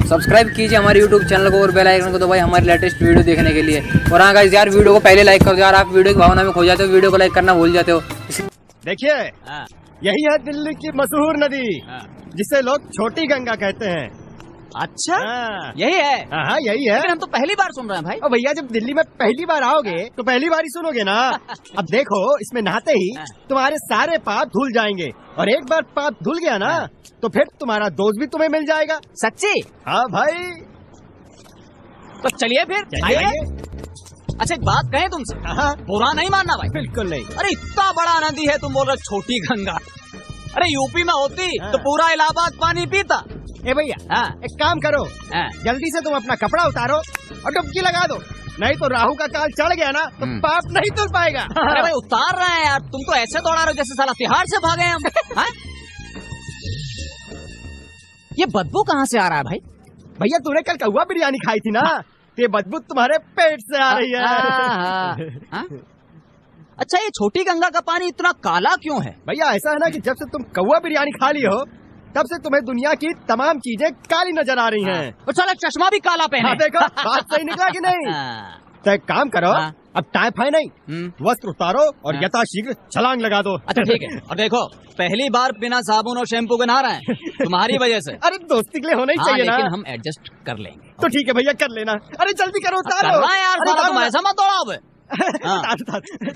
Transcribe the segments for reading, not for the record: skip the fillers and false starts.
Subscribe कीजिए हमारे YouTube channel को और बेल आइकन को दबाइए हमारी लेटेस्ट वीडियो देखने के लिए। और हाँ गाइस यार, वीडियो को पहले लाइक कर दो यार, आप वीडियो की भावना में खो जाते हो, वीडियो को लाइक करना भूल जाते हो। देखिए, यही है दिल्ली की मशहूर नदी जिसे लोग छोटी गंगा कहते हैं। अच्छा, यही है? हाँ यही है। लेकिन हम तो पहली बार सुन रहे हैं भाई। और भैया, जब दिल्ली में पहली बार आओगे तो पहली बार ही सुनोगे ना। अब देखो, इसमें नहाते ही तुम्हारे सारे पाप धुल जाएंगे, और एक बार पाप धुल गया ना तो फिर तुम्हारा दोस्त भी तुम्हें मिल जाएगा। सच्ची? हाँ भाई। तो चलिए फिर आइए। अच्छा, एक बात कहें तुमसे, बुरा नहीं मानना भाई। बिल्कुल नहीं। अरे इतना बड़ा नदी है, तुम बोल रहे छोटी गंगा। अरे यूपी में होती तो पूरा इलाहाबाद पानी पीता। ए भैया, एक काम करो, जल्दी से तुम अपना कपड़ा उतारो और डुबकी लगा दो, नहीं तो राहु का काल चढ़ गया ना तो पाप नहीं धुल पाएगा। अरे भाई उतार रहे हैं यार, तुम तो ऐसे दौड़ा रहे हो जैसे साला तिहाड़ से भागे हम। ये बदबू कहाँ से आ रहा है भाई? भैया, तूने कल कौवा बिरयानी खाई थी ना, ये बदबू तुम्हारे पेट से आ रही है। अच्छा, ये छोटी गंगा का पानी इतना काला क्यों है? भैया ऐसा है ना कि जब से तुम कौवा बिरयानी खा ली हो तब से तुम्हें दुनिया की तमाम चीजें काली नजर आ रही हैं। और साला चश्मा भी काला पहने। देखो, बात सही निकला कि नहीं? तो एक काम करो, अब टाइम फाई नहीं, वस्त्र उतारो और यथाशीघ्र छलांग लगा दो। अच्छा ठीक है। और देखो, पहली बार बिना साबुन और शैम्पू के नहा रहे हैं तुम्हारी वजह से। अरे दोस्ती के लिए होना ही चाहिए ना। लेकिन हम एडजस्ट कर लेंगे। तो ठीक है भैया, कर लेना। अरे जल्दी करो, उतारो यार, तुम ऐसा मत दौड़ाओ।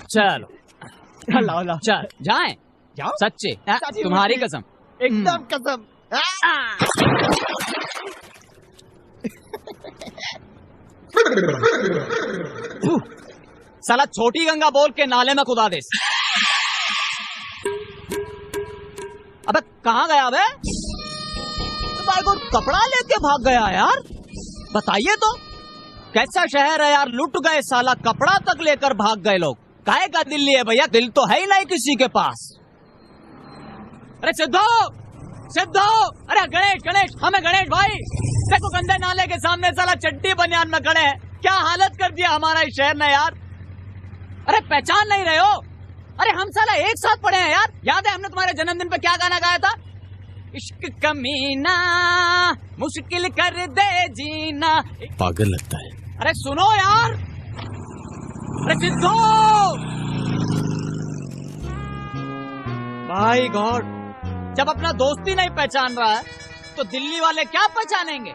चलो लाओ लाओ, चल जाएं। जाओ। सच्चे, तुम्हारी कसम। एकदम कसम। साला छोटी गंगा बोल के नाले में खुदा दे। अबे कहाँ गया बे? तुम्हारे को कपड़ा लेके भाग गया यार। बताइए तो, कैसा शहर है यार, लुट गए साला, कपड़ा तक लेकर भाग गए लोग। काहे का दिल्ली है भैया, दिल तो है ही नहीं किसी के पास। अरे सिद्धो, सिद्धो, अरे गणेश, गणेश, हमें गणेश भाई, देखो गंदे नाले के सामने साला चड्डी बनियान में खड़े हैं। क्या हालत कर दिया हमारा इस शहर ने यार। अरे पहचान नहीं रहे हो? अरे हम साला एक साथ पढ़े हैं यार। याद है हमने तुम्हारे जन्मदिन पे क्या गाना गाया था? इश्क कमीना मुश्किल कर दे जीना। पागल लगता है। अरे सुनो यार, अरे सिद्धो, भाई गॉड, जब अपना दोस्ती नहीं पहचान रहा है तो दिल्ली वाले क्या पहचानेंगे?